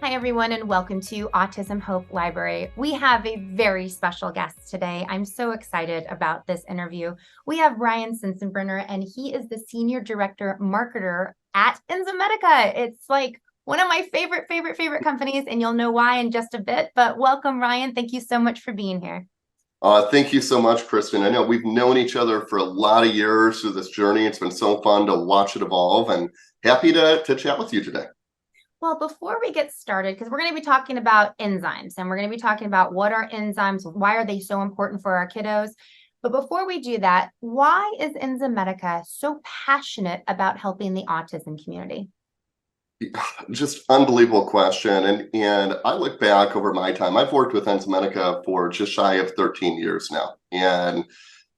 Hi, everyone, and welcome to Autism Hope Library. We have a very special guest today. I'm so excited about this interview. We have Ryan Sensenbrenner, and he is the Senior Director Marketer at Enzymedica. It's like one of my favorite companies, and you'll know why in just a bit. But welcome, Ryan. Thank you so much for being here. Thank you so much, Kristen. I know we've known each other for a lot of years through this journey. It's been so fun to watch it evolve, and happy to chat with you today. Well, before we get started, because we're going to be talking about enzymes and we're going to be talking about what are enzymes, why are they so important for our kiddos? But before we do that, why is Enzymedica so passionate about helping the autism community? Just unbelievable question. And I look back over my time. I've worked with Enzymedica for just shy of 13 years now. And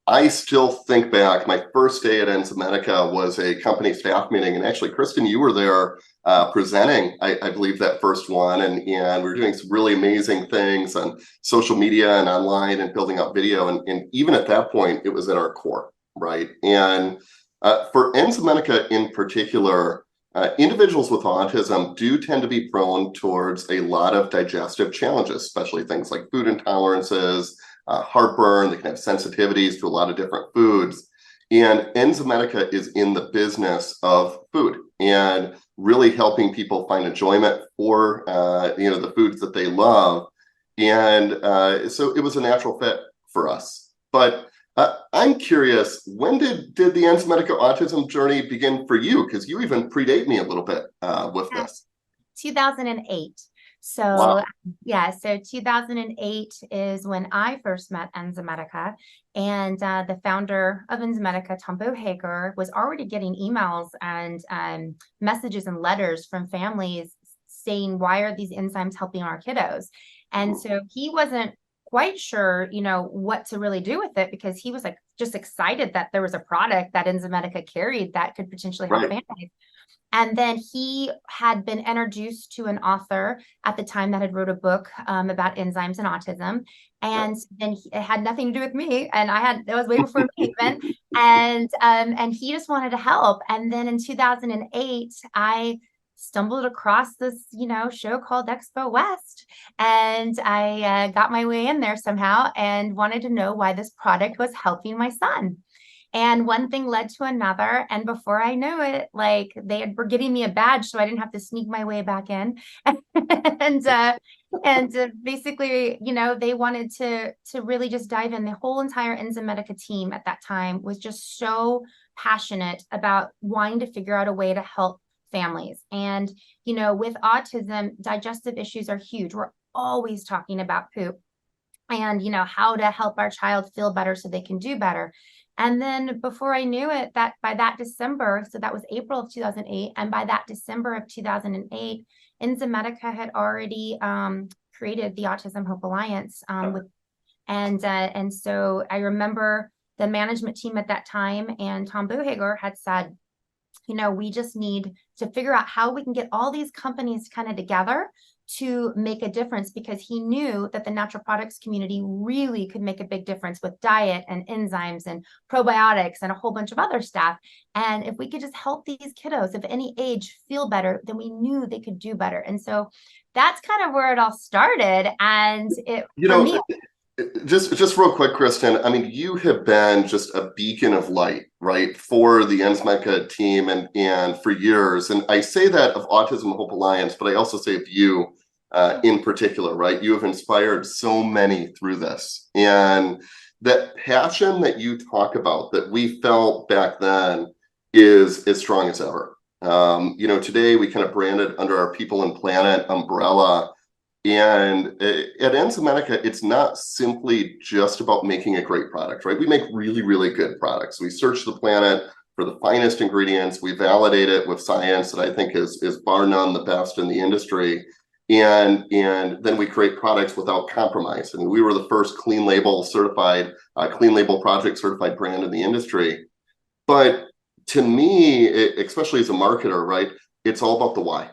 I still think back, my first day at Enzymedica was a company staff meeting. And actually, Kristen, you were there presenting, I believe, that first one. And we were doing some really amazing things on social media and online and building up video. And even at that point, it was at our core, right? And for Enzymedica in particular, individuals with autism do tend to be prone towards a lot of digestive challenges, especially things like food intolerances, heartburn. They can have sensitivities to a lot of different foods. And Enzymedica is in the business of food and really helping people find enjoyment for the foods that they love. And so it was a natural fit for us. But I'm curious, when did the Enzymedica autism journey begin for you? Because you even predate me a little bit with this. 2008. So Wow. so 2008 is when I first met Enzymedica, and the founder of Enzymedica, Tom Hager, was already getting emails and messages and letters from families saying, why are these enzymes helping our kiddos? And so he wasn't quite sure, what to really do with it, because he was like just excited that there was a product that Enzymedica carried that could potentially help families. And then he had been introduced to an author at the time that had wrote a book about enzymes and autism. And then it had nothing to do with me. And it was way before me even. And he just wanted to help. And then in 2008, I stumbled across this, show called Expo West. And I got my way in there somehow and wanted to know why this product was helping my son. And one thing led to another. And before I knew it, like were getting me a badge so I didn't have to sneak my way back in. and basically, they wanted to really just dive in. The whole entire Enzymedica team at that time was just so passionate about wanting to figure out a way to help families. And, with autism, digestive issues are huge. We're always talking about poop and, how to help our child feel better so they can do better. And then before I knew it, that by that December, so that was April of 2008, and by that December of 2008, Enzymedica had already created the Autism Hope Alliance. And so I remember the management team at that time and Tom Hager had said, we just need to figure out how we can get all these companies kind of together to make a difference, because he knew that the natural products community really could make a big difference with diet and enzymes and probiotics and a whole bunch of other stuff. And if we could just help these kiddos of any age feel better, then we knew they could do better. And so that's kind of where it all started. And for me, just real quick, Kristen, I mean, you have been just a beacon of light, right, for the Enzymedica team and for years. And I say that of Autism Hope Alliance, but I also say of you in particular, right? You have inspired so many through this. And that passion that you talk about that we felt back then is as strong as ever. Today we kind of branded under our People and Planet umbrella. And at Enzymedica, it's not simply just about making a great product, right? We make really, really good products. We search the planet for the finest ingredients. We validate it with science that I think is bar none the best in the industry. And then we create products without compromise. And we were the first clean label project certified brand in the industry. But to me, especially as a marketer, right, it's all about the why.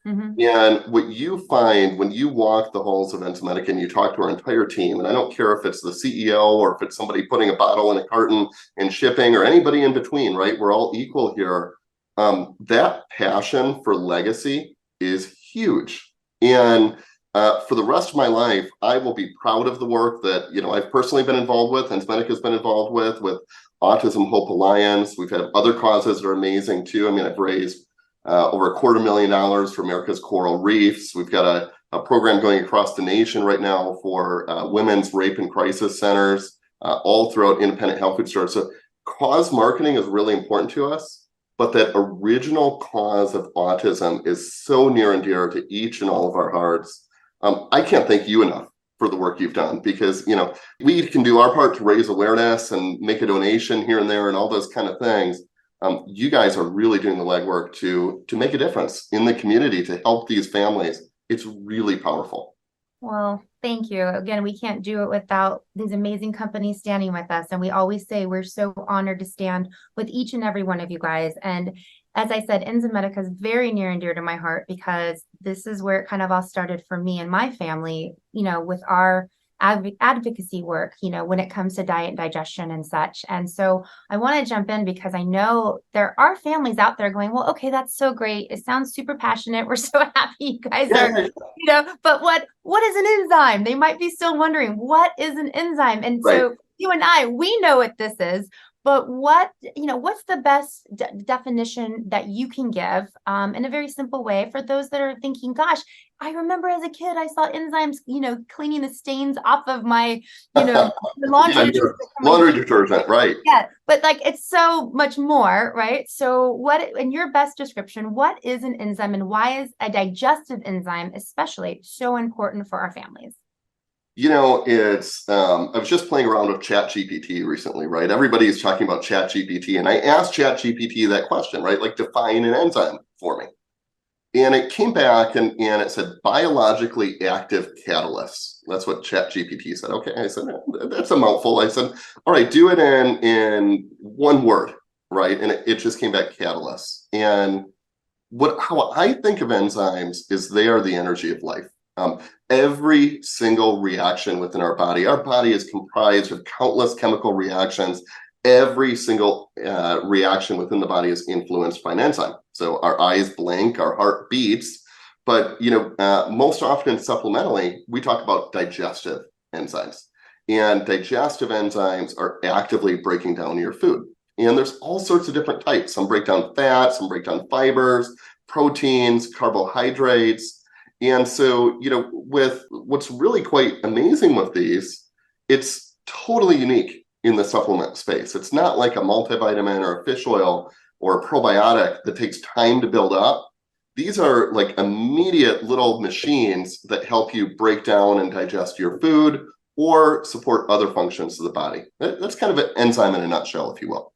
Mm-hmm. And what you find when you walk the halls of Enzymedica and you talk to our entire team, and I don't care if it's the CEO or if it's somebody putting a bottle in a carton and shipping or anybody in between, right? We're all equal here. That passion for legacy is huge. And for the rest of my life, I will be proud of the work that, I've personally been involved with, Enzymedica has been involved with Autism Hope Alliance. We've had other causes that are amazing too. I mean, I've raised over $250,000 for America's coral reefs. We've got a program going across the nation right now for women's rape and crisis centers, all throughout independent health food stores. So cause marketing is really important to us, but that original cause of autism is so near and dear to each and all of our hearts. I can't thank you enough for the work you've done, because we can do our part to raise awareness and make a donation here and there and all those kind of things. You guys are really doing the legwork to make a difference in the community to help these families. It's really powerful. Well, thank you. Again, we can't do it without these amazing companies standing with us. And we always say we're so honored to stand with each and every one of you guys. And as I said, Enzymedica is very near and dear to my heart, because this is where it kind of all started for me and my family, with our advocacy work, when it comes to diet and digestion and such. And so I want to jump in because I know there are families out there going, well, okay, that's so great. It sounds super passionate. We're so happy you guys are, but what is an enzyme? They might be still wondering, what is an enzyme? And Right. so you and I, we know what this is. But what's the best definition that you can give in a very simple way for those that are thinking, gosh, I remember as a kid, I saw enzymes, cleaning the stains off of my, the laundry detergent. Laundry detergent, right. Yeah, but like it's so much more, right? So what, in your best description, what is an enzyme, and why is a digestive enzyme especially so important for our families? It's I was just playing around with ChatGPT recently, right? Everybody's talking about ChatGPT, and I asked ChatGPT that question, right? Like, define an enzyme for me. And it came back and it said biologically active catalysts. That's what ChatGPT said. Okay, I said, that's a mouthful. I said, all right, do it in one word, right? And it just came back catalysts. And how I think of enzymes is they are the energy of life. Every single reaction within our body is comprised of countless chemical reactions. Every single reaction within the body is influenced by an enzyme. So our eyes blink, our heart beats, but most often supplementally, we talk about digestive enzymes. And digestive enzymes are actively breaking down your food. And there's all sorts of different types. Some break down fat, some break down fibers, proteins, carbohydrates. And so, with what's really quite amazing with these, it's totally unique in the supplement space. It's not like a multivitamin or a fish oil or a probiotic that takes time to build up. These are like immediate little machines that help you break down and digest your food or support other functions of the body. That's kind of an enzyme in a nutshell, if you will.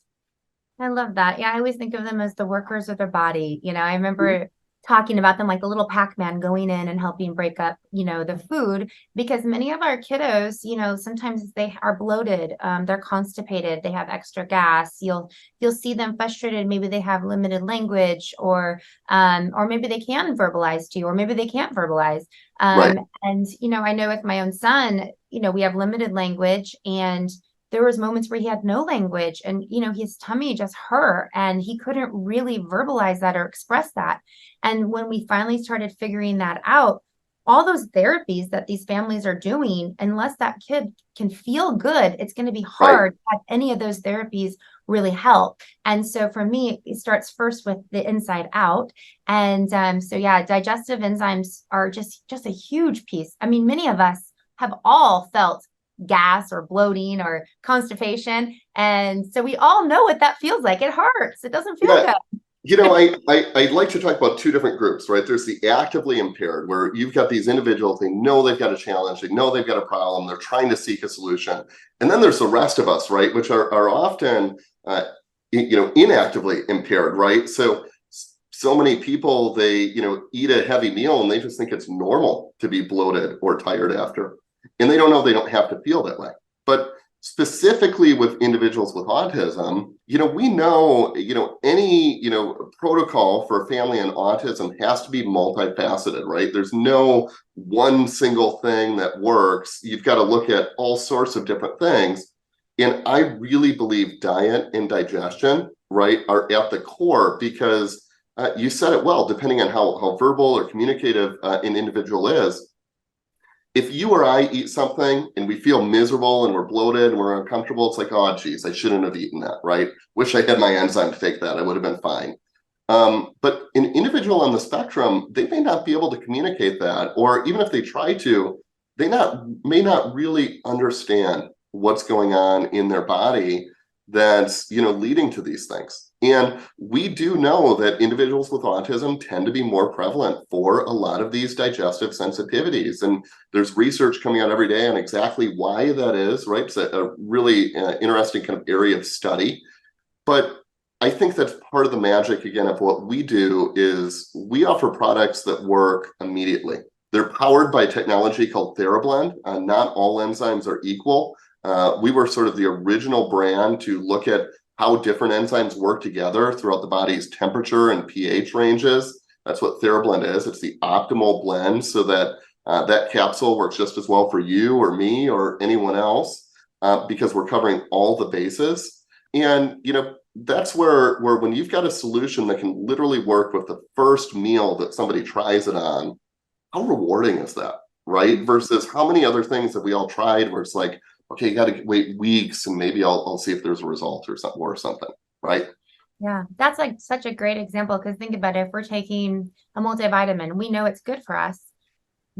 I love that. Yeah, I always think of them as the workers of their body. I remember talking about them like the little Pac-Man going in and helping break up, the food, because many of our kiddos, sometimes they are bloated, they're constipated, they have extra gas. You'll see them frustrated. Maybe they have limited language, or maybe they can verbalize to you, or maybe they can't verbalize. Right. And, I know with my own son, we have limited language, and there was moments where he had no language, and his tummy just hurt and he couldn't really verbalize that or express that. And when we finally started figuring that out, all those therapies that these families are doing, unless that kid can feel good, it's going to be hard to have any of those therapies really help. And so for me, it starts first with the inside out. And so yeah, digestive enzymes are just a huge piece. I mean, many of us have all felt gas or bloating or constipation. And so we all know what that feels like. It hurts. It doesn't feel good. I'd like to talk about two different groups, right? There's the actively impaired, where you've got these individuals, they know they've got a challenge, they know they've got a problem, they're trying to seek a solution. And then there's the rest of us, right? Which are often, inactively impaired, right? So many people, they, eat a heavy meal and they just think it's normal to be bloated or tired after. And they don't know they don't have to feel that way. But specifically with individuals with autism, we know, any, protocol for a family in autism has to be multifaceted, right? There's no one single thing that works. You've got to look at all sorts of different things. And I really believe diet and digestion, right, are at the core, because you said it well, depending on how verbal or communicative an individual is. If you or I eat something and we feel miserable and we're bloated and we're uncomfortable, it's like, oh, geez, I shouldn't have eaten that, right? Wish I had my enzyme to take that. I would have been fine. But an individual on the spectrum, they may not be able to communicate that, or even if they try to, may not really understand what's going on in their body that's leading to these things. And we do know that individuals with autism tend to be more prevalent for a lot of these digestive sensitivities. And there's research coming out every day on exactly why that is, right? It's a really interesting kind of area of study. But I think that's part of the magic, again, of what we do is we offer products that work immediately. They're powered by technology called TheraBlend. Not all enzymes are equal. We were sort of the original brand to look at how different enzymes work together throughout the body's temperature and pH ranges. That's what TheraBlend is. It's the optimal blend so that that capsule works just as well for you or me or anyone else because we're covering all the bases. And, that's where when you've got a solution that can literally work with the first meal that somebody tries it on, how rewarding is that, right? Versus how many other things that we all tried where it's like, okay, you got to wait weeks and maybe I'll see if there's a result or something, right? Yeah, that's like such a great example because think about it, if we're taking a multivitamin, we know it's good for us,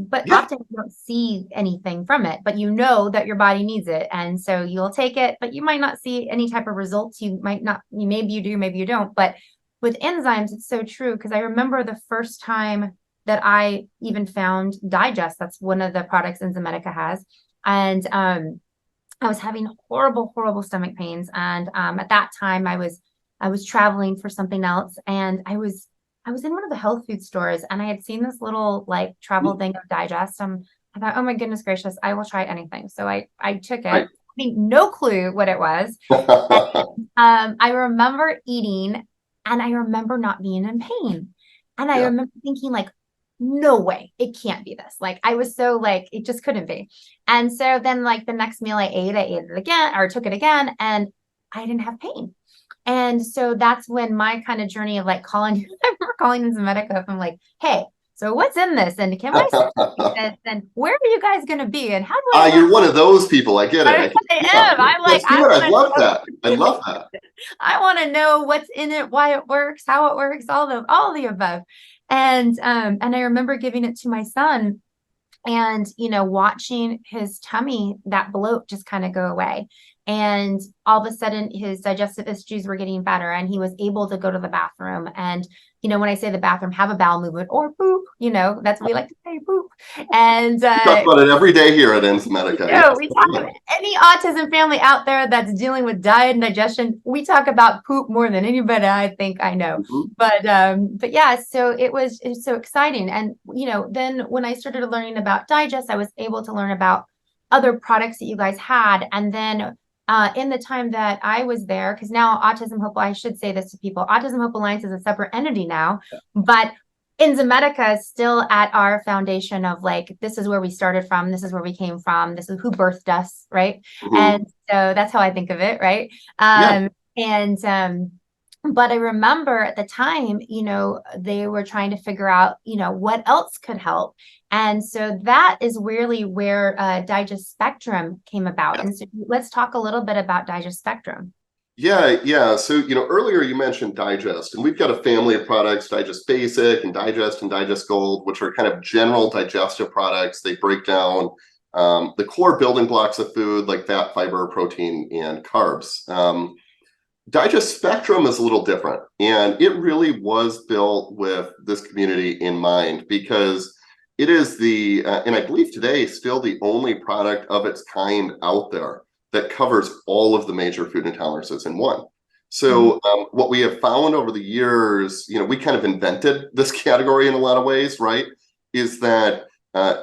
but Yeah. often you don't see anything from it, but you know that your body needs it. And so you'll take it, but you might not see any type of results. You might not, maybe you do, maybe you don't. But with enzymes, it's so true because I remember the first time that I even found Digest. That's one of the products Enzymedica has. And I was having horrible, horrible stomach pains. And at that time I was traveling for something else. And I was in one of the health food stores and I had seen this little like travel thing of Digest. I thought, oh my goodness gracious, I will try anything. So I took it, Right. having no clue what it was. I remember eating and I remember not being in pain. And I Yeah. remember thinking like, no way, it can't be this. Like I was so like, it just couldn't be. And so then like the next meal I ate it again or took it again and I didn't have pain. And so that's when my kind of journey of like calling, I remember calling Enzymedica up. I'm like, hey, so what's in this? And can my son take this? And where are you guys going to be? And how do I learn? You're one of those people. I get it. Yeah, am. I'm like, that's good. I love that. I love that. I want to know what's in it, why it works, how it works, all the above. And I remember giving it to my son and watching his tummy, that bloat just kind of go away. And all of a sudden his digestive issues were getting better and he was able to go to the bathroom. And when I say the bathroom, have a bowel movement or poop, that's what we like to say, poop. And We talk about it every day here at Enzymedica. Yes. we talk about any autism family out there that's dealing with diet and digestion. We talk about poop more than anybody I think I know. Mhm. But yeah, so it was so exciting. And then when I started learning about Digest, I was able to learn about other products that you guys had. And then in the time that I was there, because now Autism Hope, I should say this to people, Autism Hope Alliance is a separate entity now, but Enzymedica is still at our foundation of like, this is where we started from, this is where we came from, this is who birthed us, right? Mhm. And so that's how I think of it, right? Yeah. But I remember at the time, they were trying to figure out, what else could help. And so that is really where Digest Spectrum came about. And so let's talk a little bit about Digest Spectrum. Yeah. So, earlier you mentioned Digest, and we've got a family of products, Digest Basic and Digest Gold, which are kind of general digestive products. They break down the core building blocks of food like fat, fiber, protein, and carbs. Digest Spectrum is a little different, and it really was built with this community in mind because it is and I believe today, still the only product of its kind out there that covers all of the major food intolerances in one. So what we have found over the years, we kind of invented this category in a lot of ways, right? Is that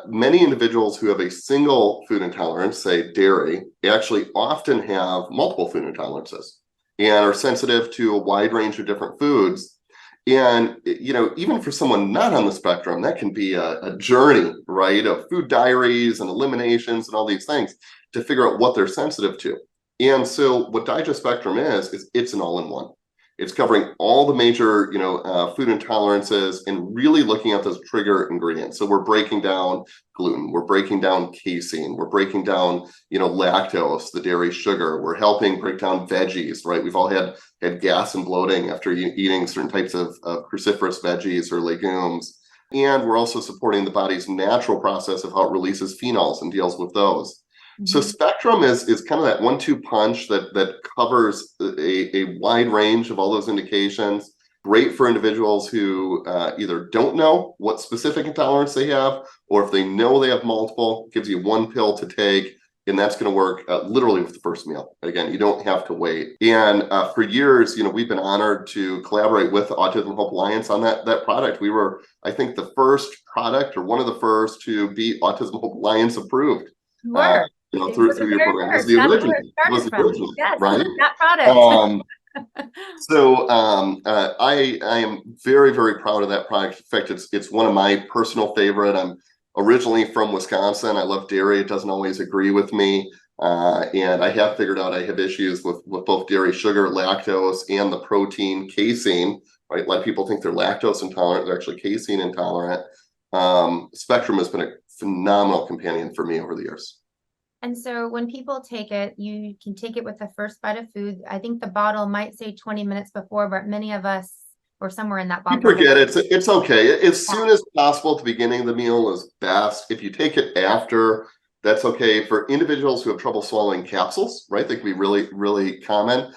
many individuals who have a single food intolerance, say dairy, actually often have multiple food intolerances and are sensitive to a wide range of different foods. And, even for someone not on the spectrum, that can be a journey, right, of food diaries and eliminations and all these things to figure out what they're sensitive to. And so what Digest Spectrum is it's an all-in-one. It's covering all the major, food intolerances and really looking at those trigger ingredients. So we're breaking down gluten, we're breaking down casein, we're breaking down, lactose, the dairy sugar. We're helping break down veggies, right? We've all had gas and bloating after eating certain types of cruciferous veggies or legumes. And we're also supporting the body's natural process of how it releases phenols and deals with those. So Mhm. Spectrum is kind of that 1-2 punch that covers a wide range of all those indications. Great for individuals who either don't know what specific intolerance they have, or if they know they have multiple, gives you one pill to take, and that's going to work literally with the first meal. Again, you don't have to wait. And for years, we've been honored to collaborate with the Autism Hope Alliance on that product. We were, I think, the first product or one of the first to be Autism Hope Alliance approved. You Uh, were. It was through the your very program. It was first. the That's original. where it It was started the from. original, Yes, right? that product. Um, I am very, very proud of that product. In fact, it's one of my personal favorite. I'm originally from Wisconsin. I love dairy. It doesn't always agree with me. And I have figured out I have issues with both dairy sugar, lactose, and the protein casein. Right? A lot of people think they're lactose intolerant. They're actually casein intolerant. Spectrum has been a phenomenal companion for me over the years. And so when people take it, you can take it with the first bite of food. I think the bottle might say 20 minutes before, but many of us, or somewhere in that You ballpark. forget it's okay. As Yeah. soon as possible at the beginning of the meal is best. If you take it after, that's okay. For individuals who have trouble swallowing capsules, right? They can be really, really common.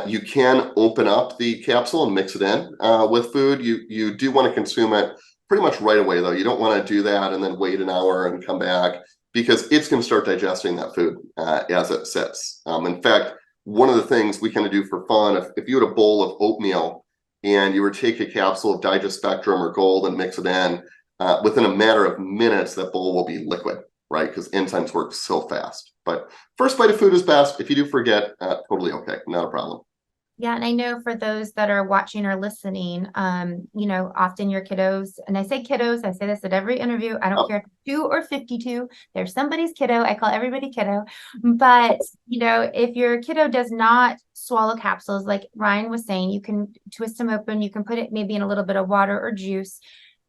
You can open up the capsule and mix it in with food. You do want to consume it pretty much right away, though. You don't want to do that and then wait an hour and come back, because it's going to start digesting that food as it sits. In fact, one of the things we kind of do for fun, if you had a bowl of oatmeal and you were to take a capsule of Digest Spectrum or Gold and mix it in, within a matter of minutes, that bowl will be liquid, right? Because enzymes work so fast. But first bite of food is best. If you do forget, totally okay, not a problem. Yeah, and I know for those that are watching or listening, often your kiddos, and I say kiddos, I say this at every interview. I don't care if it's 2 or 52, they're somebody's kiddo. I call everybody kiddo. But, if your kiddo does not swallow capsules, like Ryan was saying, you can twist them open, you can put it maybe in a little bit of water or juice.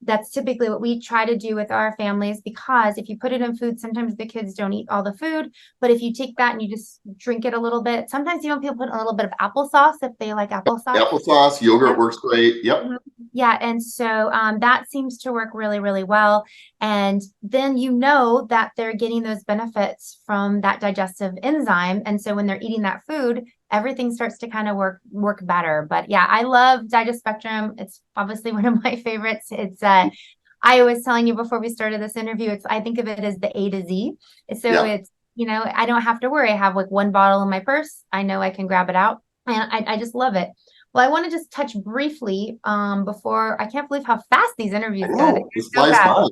That's typically what we try to do with our families, because if you put it in food, sometimes the kids don't eat all the food. But if you take that and you just drink it a little bit, sometimes even people put a little bit of applesauce if they like applesauce. Applesauce, yogurt Yep. works great. Yep. Mhm. Yeah, and so that seems to work really, really well. And then that they're getting those benefits from that digestive enzyme. And so when they're eating that food, everything starts to kind of work better. But yeah, I love Digest Spectrum. It's obviously one of my favorites. It's I was telling you before we started this interview, I think of it as the A to Z. So Yeah. it's, I don't have to worry. I have like one bottle in my purse. I know I can grab it out. And I just love it. Well, I want to just touch briefly before. I can't believe how fast these I interviews go. They know. This go so flies fast. by.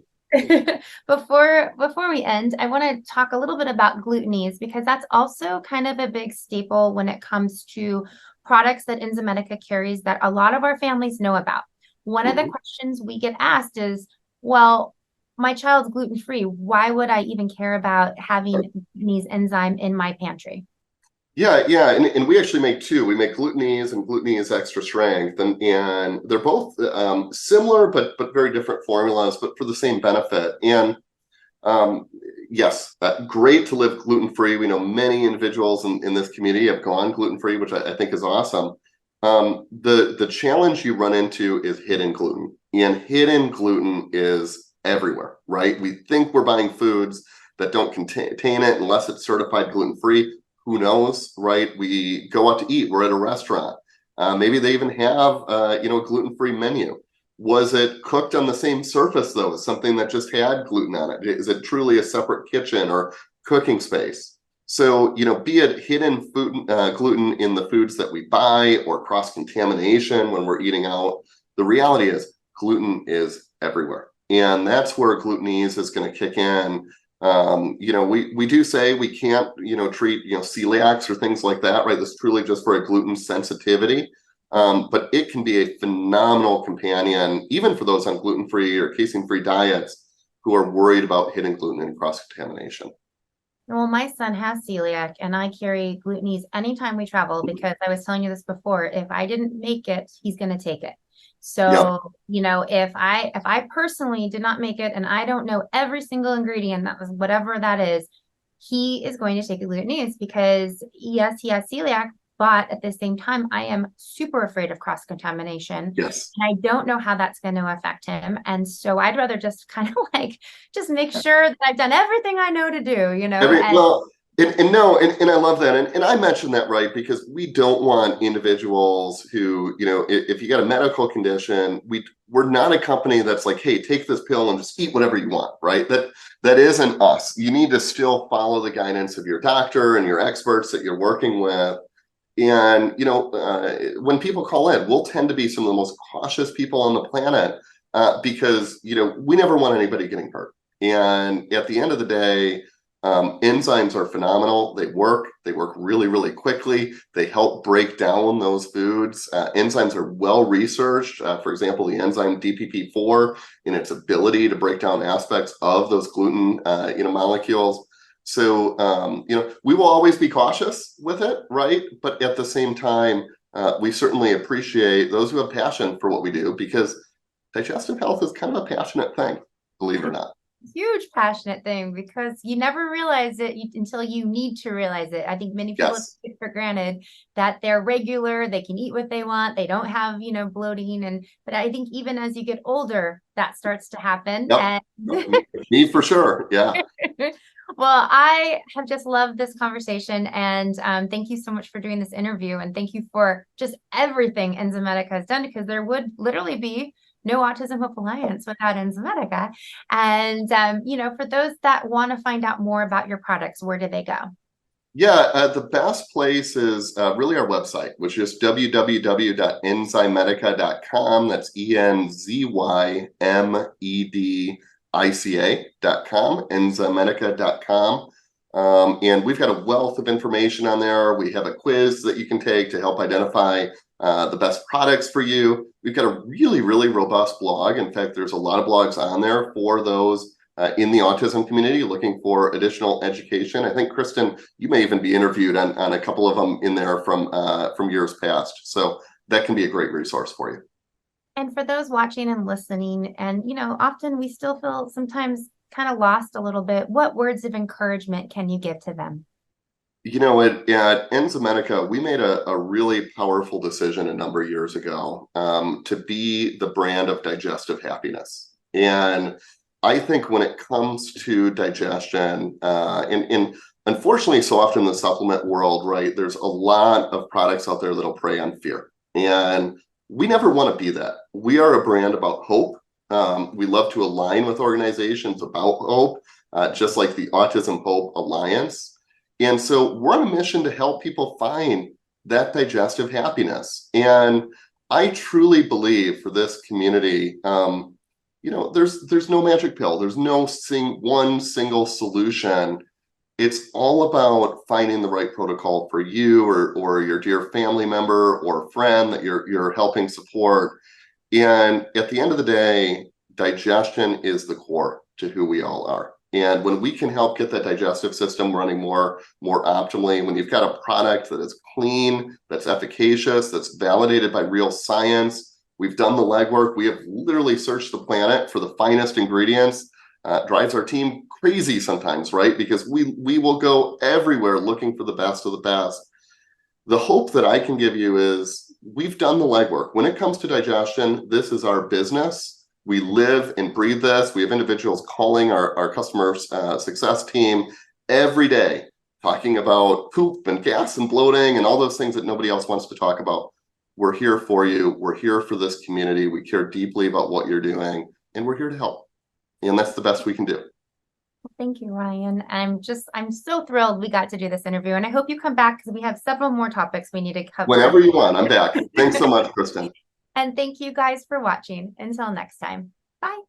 Before we end, I want to talk a little bit about glutenese, because that's also kind of a big staple when it comes to products that Enzymedica carries that a lot of our families know about. One of the Mhm. questions we get asked is, well, my child's gluten-free. Why would I even care about having glutenese enzyme in my pantry? Yeah, and we actually make two. We make glutenese and glutenese extra strength, and they're both similar but very different formulas, but for the same benefit. And um, yes, great to live gluten free. We know many individuals in this community have gone gluten free, which I think is awesome. The challenge you run into is hidden gluten, and hidden gluten is everywhere, right? We think we're buying foods that don't contain it unless it's certified gluten free. Who knows, right? We go out to eat. We're at a restaurant. Maybe they even have, a gluten-free menu. Was it cooked on the same surface, though, as something that just had gluten on it? Is it truly a separate kitchen or cooking space? So, be it hidden food, gluten in the foods that we buy, or cross-contamination when we're eating out, the reality is gluten is everywhere. And that's where glutenese is going to kick in. We do say we can't, treat, celiacs or things like that, right? This is truly just for a gluten sensitivity. But it can be a phenomenal companion, even for those on gluten-free or casein-free diets who are worried about hidden gluten and cross-contamination. Well, my son has celiac and I carry glutenese anytime we travel because I was telling you this before. If I didn't make it, he's going to take it. Yep. So, if I personally did not make it and I don't know every single ingredient, that was whatever that is, he is going to take a glutenese because yes, he has celiac, but at the same time, I am super afraid of cross contamination. Yes. And I don't know how that's going to affect him. And so I'd rather just kind of like just make sure that I've done everything I know to do, Every and well, and no, and I love that, and I mentioned that right because we don't want individuals who, if you got a medical condition, we're not a company that's like, hey, take this pill and just eat whatever you want, right? That isn't us. You need to still follow the guidance of your doctor and your experts that you're working with. And when people call in, we'll tend to be some of the most cautious people on the planet because we never want anybody getting hurt. And at the end of the day, enzymes are phenomenal. They work really, really quickly. They help break down those foods. Enzymes are well researched. For example, the enzyme DPP4 in its ability to break down aspects of those gluten, molecules. So, we will always be cautious with it, right? But at the same time, we certainly appreciate those who have passion for what we do because digestive health is kind of a passionate thing, believe it or not. huge passionate thing because you never realize it until you need to realize it. I think many people Yes. take it for granted that they're regular, they can eat what they want, they don't have, bloating. But I think even as you get older, that starts to happen. Yep. And Me for sure. Yeah. well, I have just loved this conversation and thank you so much for doing this interview. And thank you for just everything Enzymedica has done because there would literally be no Autism Hope Alliance without Enzymedica. And, for those that want to find out more about your products, where do they go? Yeah, the best place is really our website, which is www.enzymedica.com. That's enzymedica.com, enzymedica.com. And we've got a wealth of information on there. We have a quiz that you can take to help identify the best products for you. We've got a really, really robust blog. In fact, there's a lot of blogs on there for those in the autism community looking for additional education. I think, Kristen, you may even be interviewed on a couple of them in there from years past. So that can be a great resource for you. And for those watching and listening, and, often we still feel sometimes kind of lost a little bit, what words of encouragement can you give to them? At Enzymedica, we made a really powerful decision a number of years ago to be the brand of digestive happiness. And I think when it comes to digestion, and unfortunately, so often in the supplement world, right, there's a lot of products out there that'll prey on fear. And we never want to be that. We are a brand about hope. We love to align with organizations about hope, just like the Autism Hope Alliance. And so we're on a mission to help people find that digestive happiness. And I truly believe for this community, there's no magic pill. There's no one single solution. It's all about finding the right protocol for you or your dear family member or friend that you're helping support. And at the end of the day, digestion is the core to who we all are. And when we can help get that digestive system running more optimally, when you've got a product that is clean, that's efficacious, that's validated by real science, we've done the legwork, we have literally searched the planet for the finest ingredients, drives our team crazy sometimes, right? Because we will go everywhere looking for the best of the best. The hope that I can give you is we've done the legwork. When it comes to digestion, this is our business. We live and breathe this. We have individuals calling our customer success team every day, talking about poop and gas and bloating and all those things that nobody else wants to talk about. We're here for you. We're here for this community. We care deeply about what you're doing, and we're here to help. And that's the best we can do. Thank you, Ryan. I'm so thrilled we got to do this interview, and I hope you come back because we have several more topics we need to cover. Whenever you want, I'm back. Thanks so much, Kristen. And thank you guys for watching. Until next time. Bye.